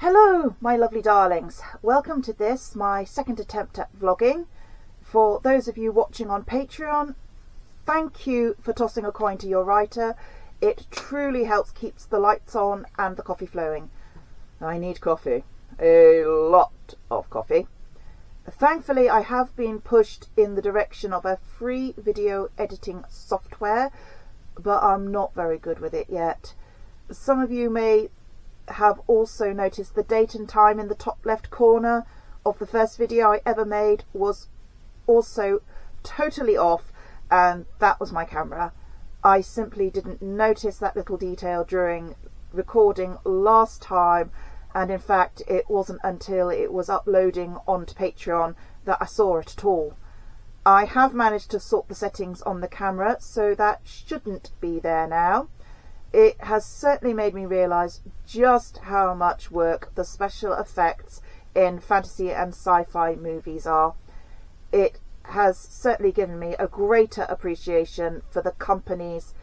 Hello, my lovely darlings. Welcome to this, my second attempt at vlogging. For those of you watching on Patreon, thank you for tossing a coin to your writer. It truly helps keeps the lights on and the coffee flowing. I need coffee. A lot of coffee. Thankfully, I have been pushed in the direction of a free video editing software, but I'm not very good with it yet. Some of you may have also noticed the date and time in the top left corner of the first video I ever made was also totally off, and that was my camera. I simply didn't notice that little detail during recording last time, and in fact it wasn't until it was uploading onto Patreon that I saw it at all. I have managed to sort the settings on the camera, so that shouldn't be there now. It has certainly made me realise just how much work the special effects in fantasy and sci-fi movies are. It has certainly given me a greater appreciation for the companies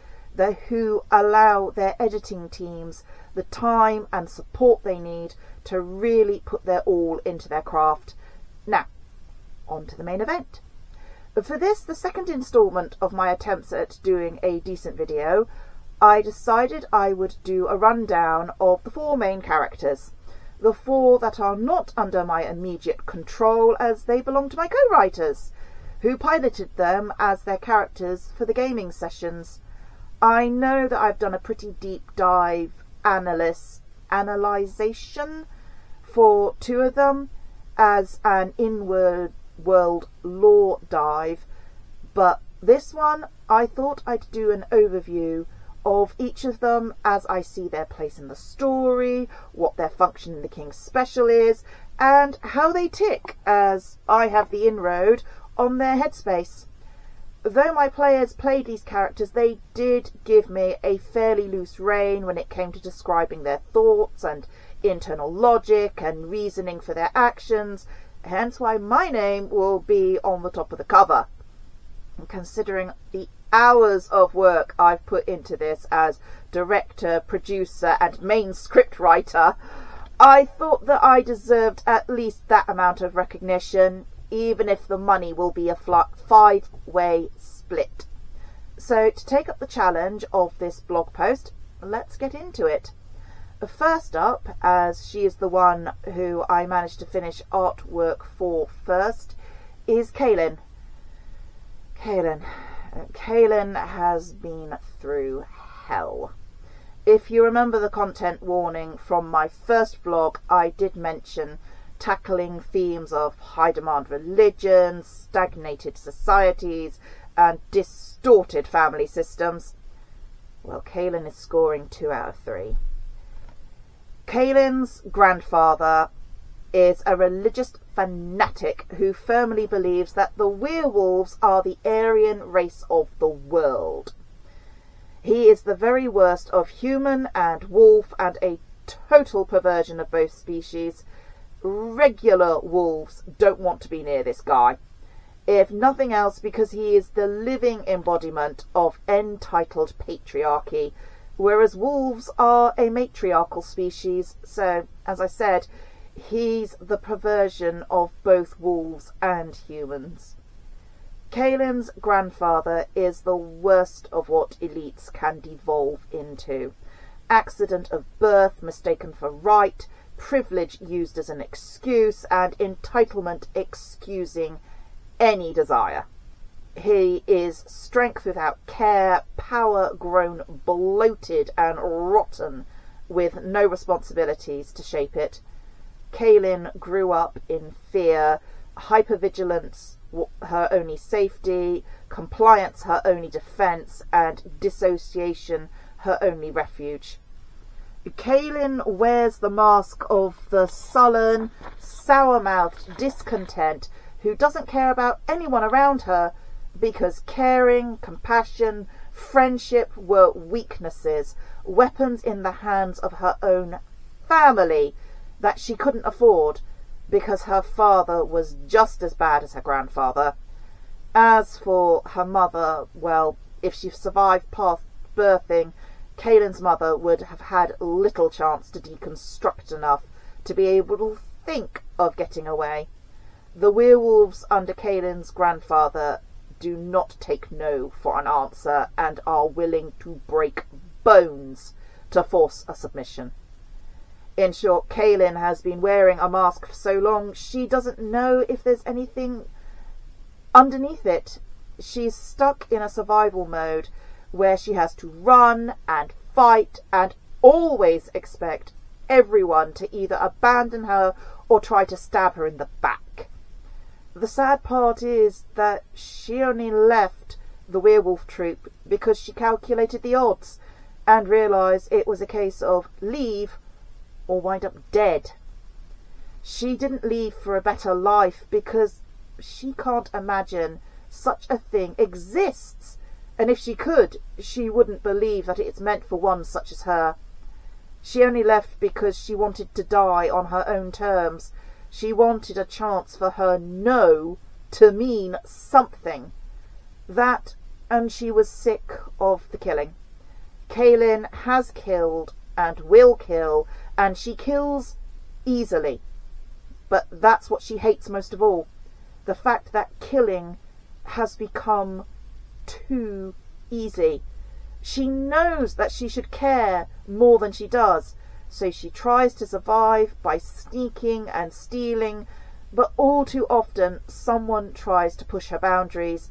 who allow their editing teams the time and support they need to really put their all into their craft. Now, on to the main event. For this, the second instalment of my attempts at doing a decent video, I decided I would do a rundown of the four main characters. The four that are not under my immediate control, as they belong to my co-writers, who piloted them as their characters for the gaming sessions. I know that I've done a pretty deep dive analyzation for two of them as an inward world lore dive, but this one I thought I'd do an overview of each of them as I see their place in the story, what their function in the King's Special is, and how they tick as I have the inroad on their headspace. Though my players played these characters, they did give me a fairly loose rein when it came to describing their thoughts and internal logic and reasoning for their actions, hence why my name will be on the top of the cover. And considering the hours of work I've put into this as director, producer and main script writer, I thought that I deserved at least that amount of recognition, even if the money will be a five-way split. So to take up the challenge of this blog post, let's get into it. First up, as she is the one who I managed to finish artwork for first, is Kaylin. Kaylin has been through hell. If you remember the content warning from my first vlog, I did mention tackling themes of high demand religions, stagnated societies and distorted family systems. Well, Kaylin is scoring 2 out of 3. Kaylin's grandfather is a religious fanatic who firmly believes that the werewolves are the Aryan race of the world. He is the very worst of human and wolf and a total perversion of both species. Regular wolves don't want to be near this guy, if nothing else because he is the living embodiment of entitled patriarchy, whereas wolves are a matriarchal species. So, as I said, he's the perversion of both wolves and humans. Kaylin's grandfather is the worst of what elites can devolve into. Accident of birth mistaken for right, privilege used as an excuse, and entitlement excusing any desire. He is strength without care, power grown bloated and rotten with no responsibilities to shape it. Kaylin grew up in fear, hypervigilance her only safety, compliance her only defence, and dissociation her only refuge. Kaylin wears the mask of the sullen, sour-mouthed discontent who doesn't care about anyone around her because caring, compassion, friendship were weaknesses, weapons in the hands of her own family that she couldn't afford because her father was just as bad as her grandfather. As for her mother, well, if she survived past birthing, Kaylin's mother would have had little chance to deconstruct enough to be able to think of getting away. The werewolves under Kaelin's grandfather do not take no for an answer and are willing to break bones to force a submission. In short, Kaelin has been wearing a mask for so long she doesn't know if there's anything underneath it. She's stuck in a survival mode where she has to run and fight and always expect everyone to either abandon her or try to stab her in the back. The sad part is that she only left the werewolf troop because she calculated the odds and realised it was a case of leave or wind up dead. She didn't leave for a better life because she can't imagine such a thing exists, and if she could, she wouldn't believe that it's meant for one such as her. She only left because she wanted to die on her own terms. She wanted a chance for her no to mean something. That, and she was sick of the killing. Kaelin has killed and will kill, and she kills easily. But that's what she hates most of all. The fact that killing has become too easy. She knows that she should care more than she does, so she tries to survive by sneaking and stealing, but all too often someone tries to push her boundaries,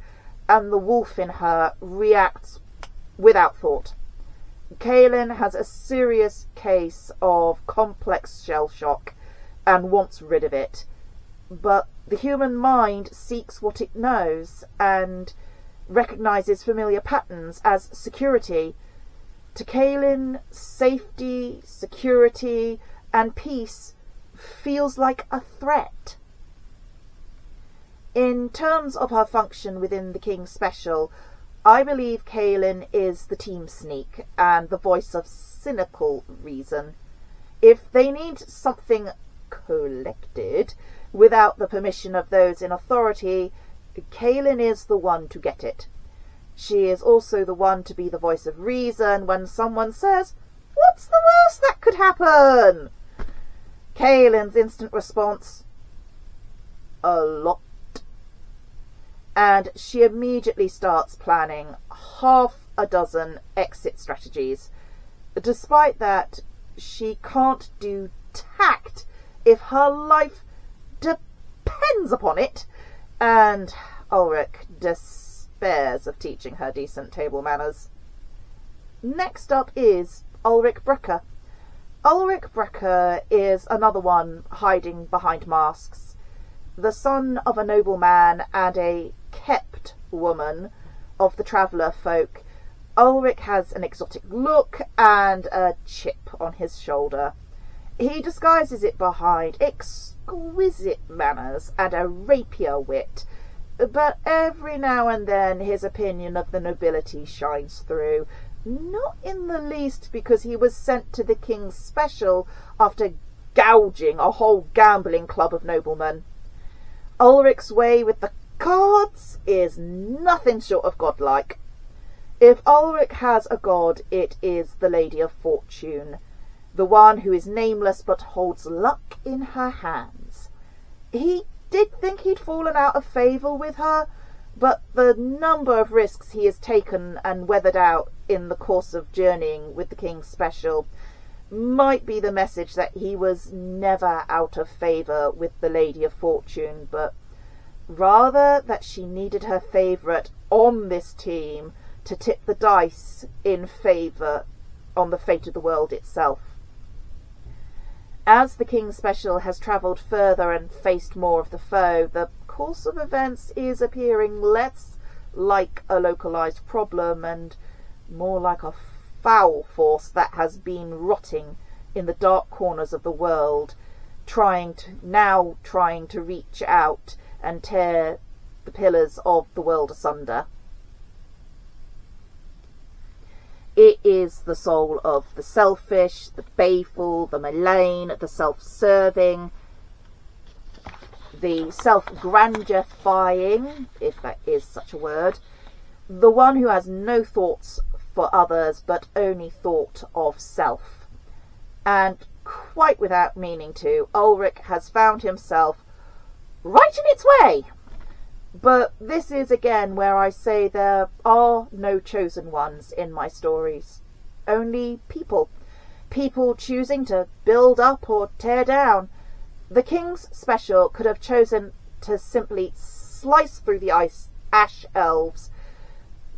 and the wolf in her reacts without thought. Kaelin has a serious case of complex shell shock and wants rid of it, but the human mind seeks what it knows and recognises familiar patterns as security. To Kaelin, safety, security, and peace feels like a threat. In terms of her function within the King's Special, I believe Kaelin is the team sneak and the voice of cynical reason. If they need something collected without the permission of those in authority, Kaelin is the one to get it. She is also the one to be the voice of reason when someone says, "What's the worst that could happen?" Kaelin's instant response, "A lot." And she immediately starts planning half a dozen exit strategies. Despite that, she can't do tact if her life depends upon it, and Ulrich despairs of teaching her decent table manners. Next up is Ulrich Brecker. Ulrich Brecker is another one hiding behind masks. The son of a nobleman and a kept woman of the traveller folk, Ulrich has an exotic look and a chip on his shoulder. He disguises it behind exquisite manners and a rapier wit, but every now and then his opinion of the nobility shines through, not in the least because he was sent to the King's Special after gouging a whole gambling club of noblemen. Ulrich's way with the cards is nothing short of godlike. If Ulrich has a god, it is the Lady of Fortune, the one who is nameless but holds luck in her hands. He did think he'd fallen out of favour with her, but the number of risks he has taken and weathered out in the course of journeying with the King's Special might be the message that he was never out of favour with the Lady of Fortune, but rather that she needed her favourite on this team to tip the dice in favour on the fate of the world itself. As the King's Special has travelled further and faced more of the foe, the course of events is appearing less like a localised problem and more like a foul force that has been rotting in the dark corners of the world, trying to reach out and tear the pillars of the world asunder. It is the soul of the selfish, the baleful, the malign, the self-serving, the self-grandifying, if that is such a word, the one who has no thoughts for others but only thought of self. And quite without meaning to, Ulrich has found himself right in its way. But this is again where I say there are no chosen ones in my stories. Only people. People choosing to build up or tear down. The King's Special could have chosen to simply slice through the ash elves,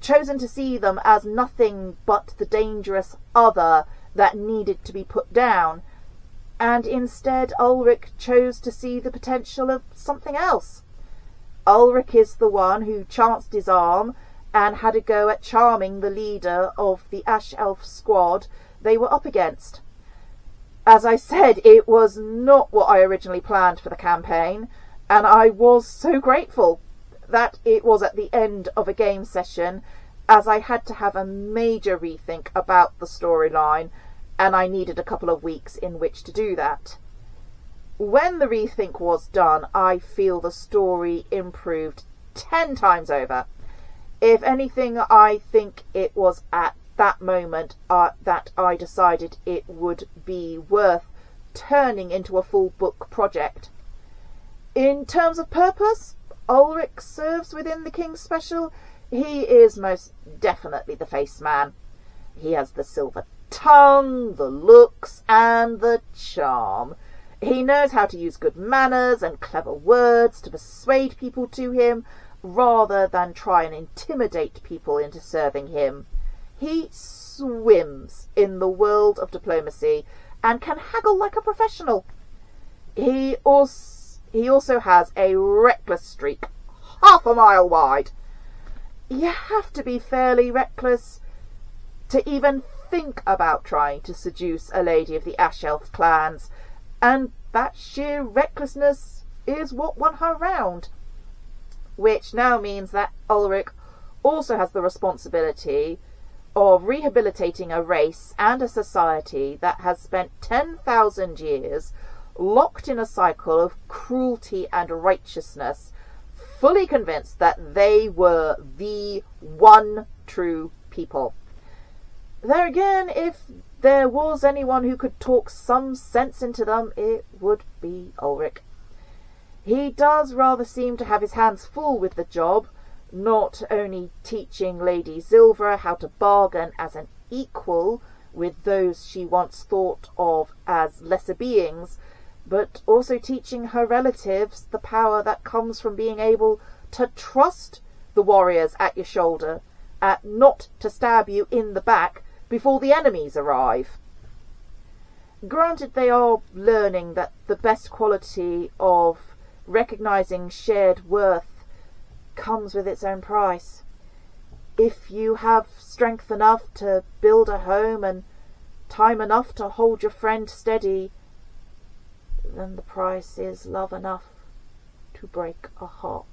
chosen to see them as nothing but the dangerous other that needed to be put down, and instead Ulrich chose to see the potential of something else. Ulrich is the one who chanced his arm and had a go at charming the leader of the Ash Elf squad they were up against. As I said, it was not what I originally planned for the campaign, and I was so grateful that it was at the end of a game session, as I had to have a major rethink about the storyline, and I needed a couple of weeks in which to do that. When the rethink was done, I feel the story improved 10 times over. If anything, I think it was at that moment that I decided it would be worth turning into a full book project. In terms of purpose, Ulrich serves within the King's Special. He is most definitely the face man. He has the silver tongue, the looks, and the charm. He knows how to use good manners and clever words to persuade people to him, rather than try and intimidate people into serving him. He swims in the world of diplomacy and can haggle like a professional. He also has a reckless streak, half a mile wide. You have to be fairly reckless to even think about trying to seduce a lady of the Ash Elf clans, and that sheer recklessness is what won her round. Which now means that Ulrich also has the responsibility of rehabilitating a race and a society that has spent 10,000 years locked in a cycle of cruelty and righteousness, fully convinced that they were the one true people. There again, if there was anyone who could talk some sense into them, it would be Ulrich. He does rather seem to have his hands full with the job, not only teaching Lady Zilvra how to bargain as an equal with those she once thought of as lesser beings, but also teaching her relatives the power that comes from being able to trust the warriors at your shoulder, not to stab you in the back before the enemies arrive. Granted, they are learning that the best quality of recognizing shared worth comes with its own price. If you have strength enough to build a home and time enough to hold your friend steady, then the price is love enough to break a heart.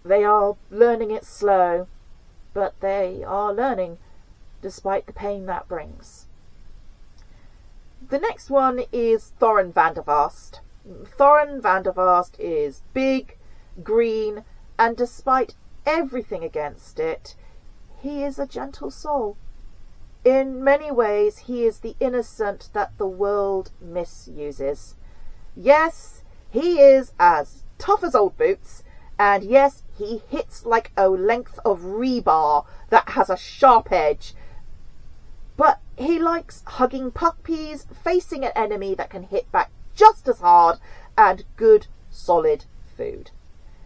They are learning it slow, but they are learning, despite the pain that brings. The next one is Thorin Vandervast. Thorin Vandervast is big, green, and despite everything against it, he is a gentle soul. In many ways, he is the innocent that the world misuses. Yes, he is as tough as old boots, and yes, he hits like a length of rebar that has a sharp edge. But he likes hugging puppies, facing an enemy that can hit back just as hard, and good, solid food.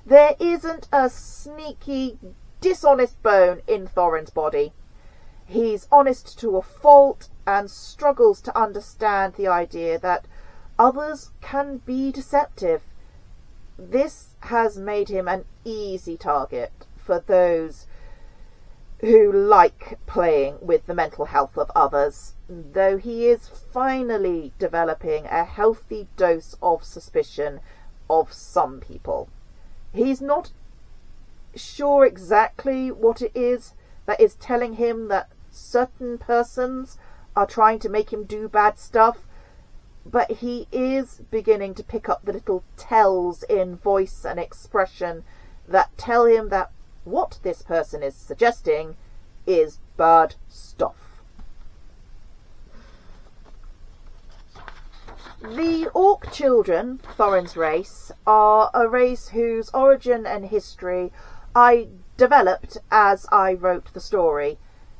There isn't a sneaky, dishonest bone in Thorin's body. He's honest to a fault and struggles to understand the idea that others can be deceptive. This has made him an easy target for those who like playing with the mental health of others, though he is finally developing a healthy dose of suspicion of some people. He's not sure exactly what it is that is telling him that certain persons are trying to make him do bad stuff, but he is beginning to pick up the little tells in voice and expression that tell him that what this person is suggesting is bad stuff. The Orc children, Thorin's race, are a race whose origin and history I developed as I wrote the story.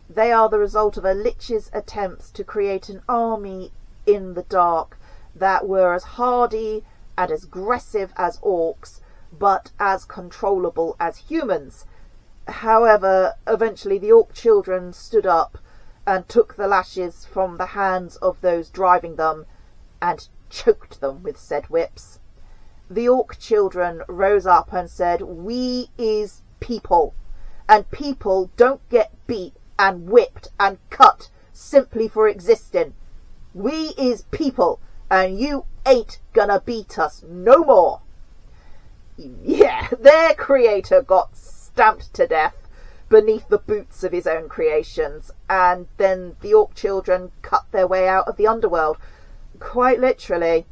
They are the result of a Lich's attempts to create an army in the dark that were as hardy and as aggressive as orcs, but as controllable as humans. However, eventually the Orc children stood up and took the lashes from the hands of those driving them and choked them with said whips. The Orc children rose up and said, "We is people, and people don't get beat and whipped and cut simply for existing. We is people, and you ain't gonna beat us no more." Yeah, their creator got stamped to death beneath the boots of his own creations, and then the Orc children cut their way out of the underworld, quite literally,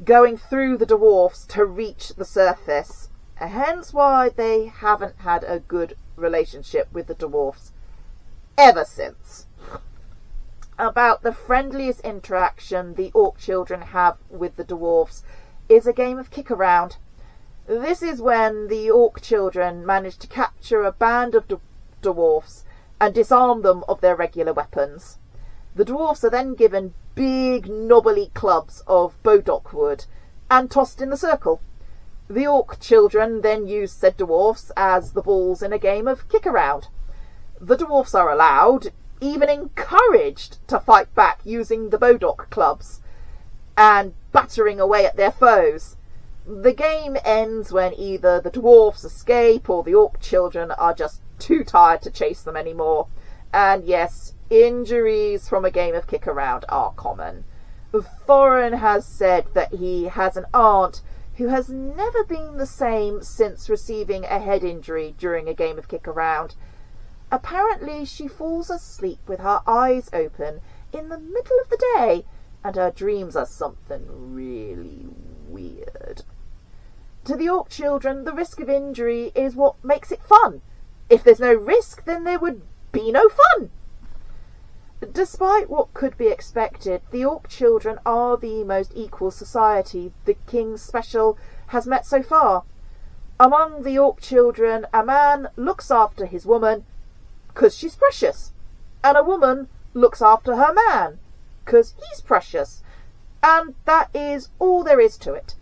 going through the dwarfs to reach the surface. Hence why they haven't had a good relationship with the dwarfs ever since. About the friendliest interaction the Orc children have with the dwarfs is a game of kick around. This is when the Orc children manage to capture a band of dwarfs and disarm them of their regular weapons. The dwarfs are then given big knobbly clubs of bodock wood and tossed in the circle. The Orc children then use said dwarfs as the balls in a game of kick around. The dwarfs are allowed, even encouraged, to fight back using the bodock clubs and battering away at their foes. The game ends when either the dwarfs escape or the Orc children are just too tired to chase them anymore. And yes, injuries from a game of kick around are common. Thorin has said that he has an aunt who has never been the same since receiving a head injury during a game of kick around. Apparently she falls asleep with her eyes open in the middle of the day, and her dreams are something really weird. To the Orc children, the risk of injury is what makes it fun. If there's no risk, then there would be no fun. Despite what could be expected, the Orc children are the most equal society the King's Special has met so far. Among the Orc children, a man looks after his woman 'cause she's precious, and a woman looks after her man 'cause he's precious, and that is all there is to it.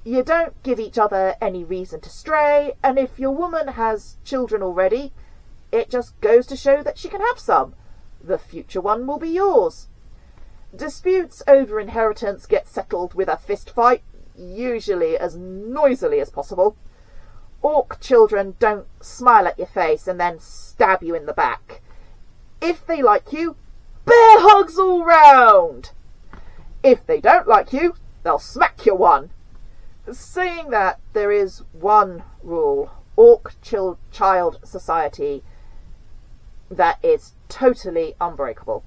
You don't give each other any reason to stray, and if your woman has children already, it just goes to show that she can have some. The future one will be yours. Disputes over inheritance get settled with a fist fight, usually as noisily as possible. Orc children don't smile at your face and then stab you in the back. If they like you, bear hugs all round. If they don't like you, they'll smack you one. Saying that, there is one rule, Orc child society, that is totally unbreakable.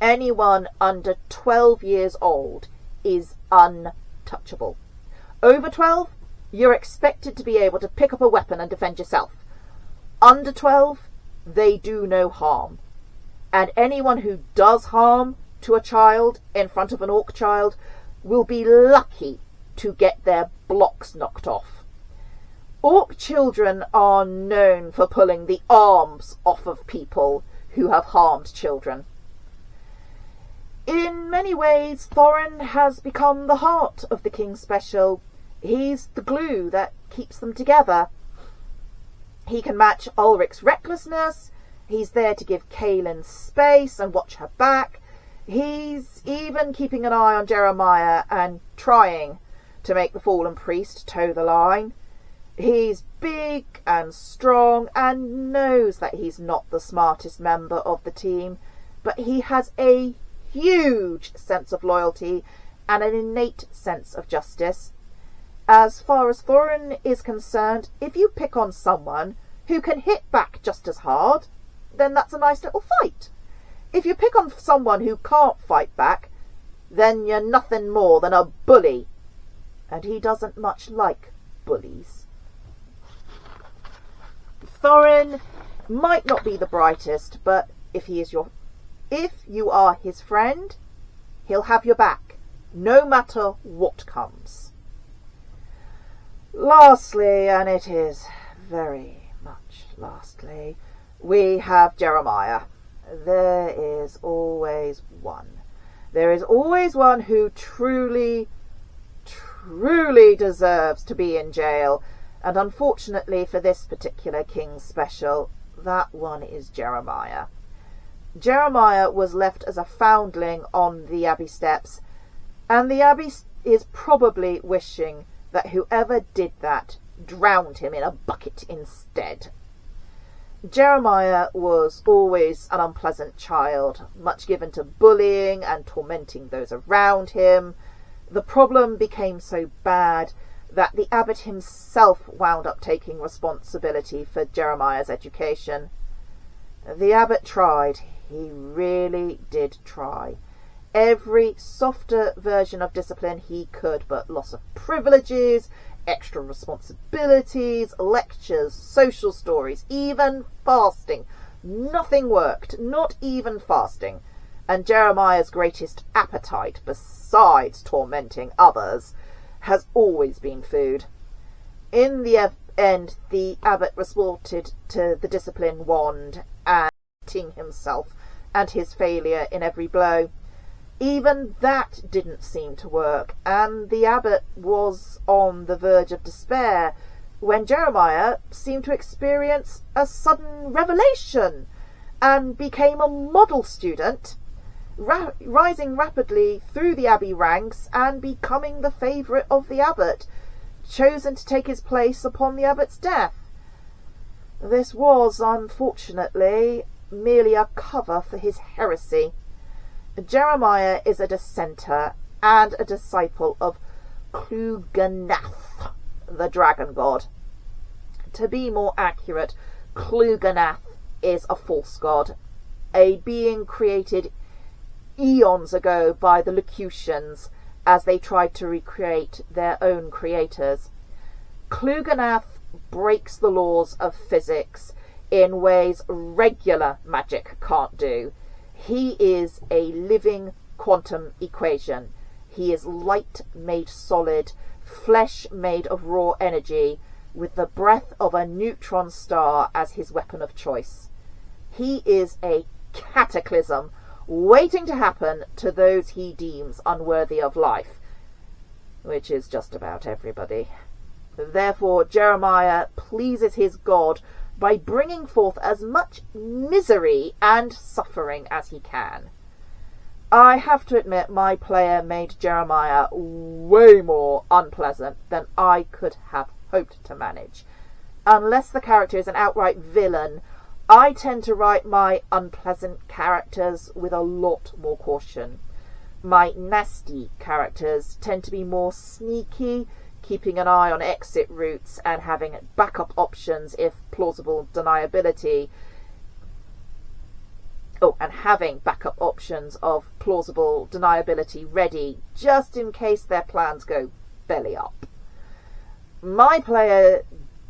Anyone under 12 years old is untouchable. Over 12, you're expected to be able to pick up a weapon and defend yourself. Under 12, they do no harm. And anyone who does harm to a child in front of an Orc child will be lucky to get their blocks knocked off. Orc children are known for pulling the arms off of people who have harmed children. In many ways, Thorin has become the heart of the King's Special. He's the glue that keeps them together. He can match Ulrich's recklessness. He's there to give Kaelin space and watch her back. He's even keeping an eye on Jeremiah and trying to make the fallen priest toe the line. He's big and strong and knows that he's not the smartest member of the team, but he has a huge sense of loyalty and an innate sense of justice. As far as Thorin is concerned, if you pick on someone who can hit back just as hard, then that's a nice little fight. If you pick on someone who can't fight back, then you're nothing more than a bully. And he doesn't much like bullies. Thorin might not be the brightest, but if you are his friend, he'll have your back. no matter what comes. Lastly, and it is very much lastly, we have Jeremiah. There is always one. There is always one who truly deserves to be in jail, and unfortunately for this particular King's Special, that one is Jeremiah. Jeremiah was left as a foundling on the Abbey steps, and the Abbey is probably wishing that whoever did that drowned him in a bucket instead. Jeremiah was always an unpleasant child, much given to bullying and tormenting those around him. The problem became so bad that the abbot himself wound up taking responsibility for Jeremiah's education. The abbot tried. He really did try. Every softer version of discipline he could, but loss of privileges, extra responsibilities, lectures, social stories, even fasting. Nothing worked, not even fasting. And Jeremiah's greatest appetite, besides tormenting others, has always been food. In the end, the abbot resorted to the discipline wand and hitting himself and his failure in every blow. Even that didn't seem to work, and the abbot was on the verge of despair when Jeremiah seemed to experience a sudden revelation and became a model student, rising rapidly through the abbey ranks and becoming the favourite of the abbot, chosen to take his place upon the abbot's death. This was, unfortunately, merely a cover for his heresy. Jeremiah is a dissenter and a disciple of Cluganath, the dragon god. To be more accurate, Cluganath is a false god, a being created eons ago by the Lacutians as they tried to recreate their own creators. Cluganath breaks the laws of physics in ways regular magic can't do. He is a living quantum equation. He is light made solid, flesh made of raw energy, with the breath of a neutron star as his weapon of choice. He is a cataclysm waiting to happen to those he deems unworthy of life, which is just about everybody. Therefore, Jeremiah pleases his God by bringing forth as much misery and suffering as he can. I have to admit my player made Jeremiah way more unpleasant than I could have hoped to manage. Unless the character is an outright villain, I tend to write my unpleasant characters with a lot more caution. My nasty characters tend to be more sneaky, keeping an eye on exit routes and having backup options if plausible deniability. And having backup options of plausible deniability ready just in case their plans go belly up. My player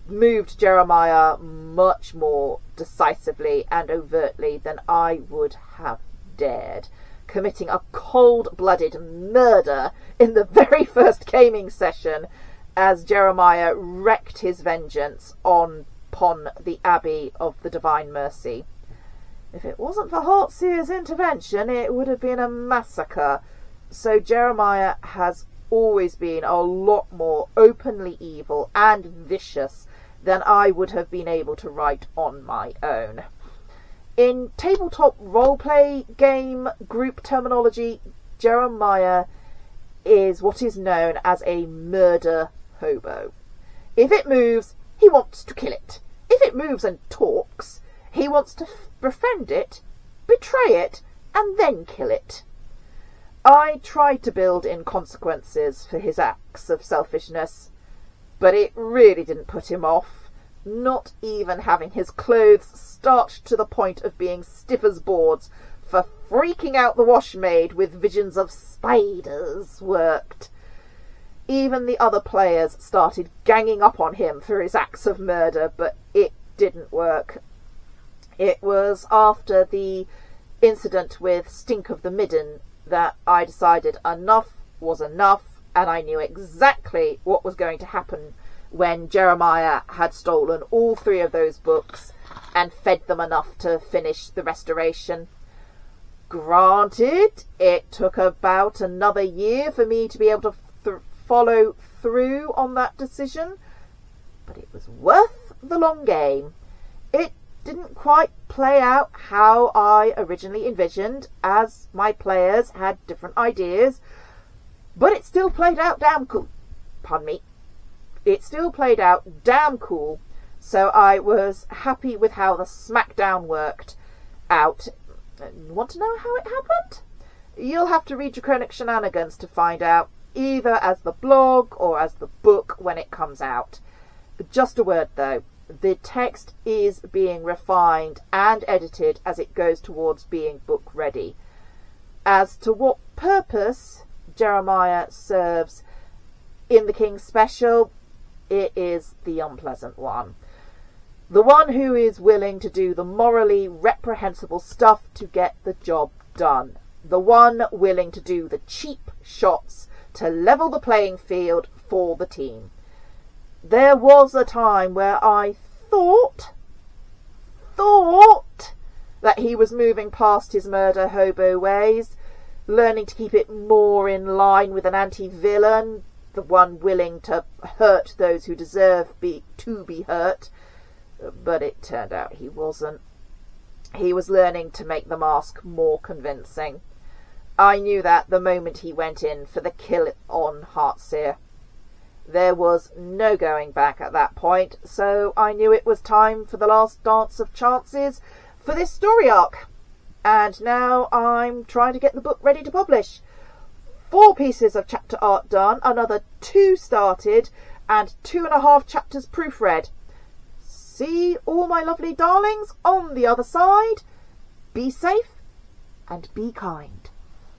moved Jeremiah much more decisively and overtly than I would have dared, committing a cold-blooded murder in the very first gaming session as Jeremiah wreaked his vengeance upon the Abbey of the Divine Mercy. If it wasn't for Haltzia's intervention, it would have been a massacre. So Jeremiah has always been a lot more openly evil and vicious than I would have been able to write on my own. In tabletop roleplay game group terminology, Jeremiah is what is known as a murder hobo. If it moves, he wants to kill it. If it moves and talks, he wants to befriend it, betray it, and then kill it. I tried to build in consequences for his acts of selfishness, but it really didn't put him off. Not even having his clothes starched to the point of being stiff as boards for freaking out the washmaid with visions of spiders worked. Even the other players started ganging up on him for his acts of murder, but it didn't work. It was after the incident with Stink of the Midden that I decided enough was enough, and I knew exactly what was going to happen when Jeremiah had stolen all 3 of those books and fed them enough to finish the restoration. Granted, it took about another year for me to be able to follow through on that decision, but it was worth the long game. It didn't quite play out how I originally envisioned, as my players had different ideas, but it still played out damn cool. Pardon me. It still played out damn cool, so I was happy with how the smackdown worked out. Want to know how it happened? You'll have to read Draconic Shenanigans to find out, either as the blog or as the book when it comes out. Just a word though, the text is being refined and edited as it goes towards being book ready. As to what purpose Jeremiah serves in the King's Special, it is the unpleasant one. The one who is willing to do the morally reprehensible stuff to get the job done. The one willing to do the cheap shots to level the playing field for the team. There was a time where I thought that he was moving past his murder hobo ways, learning to keep it more in line with an anti-villain, the one willing to hurt those who deserve to be hurt. But it turned out he wasn't. He was learning to make the mask more convincing. I knew that the moment he went in for the kill on Heartseer. There was no going back at that point, so I knew it was time for the last dance of chances for this story arc. And now I'm trying to get the book ready to publish. 4 pieces of chapter art done, another 2 started, and 2.5 chapters proofread. See all my lovely darlings on the other side. Be safe and be kind.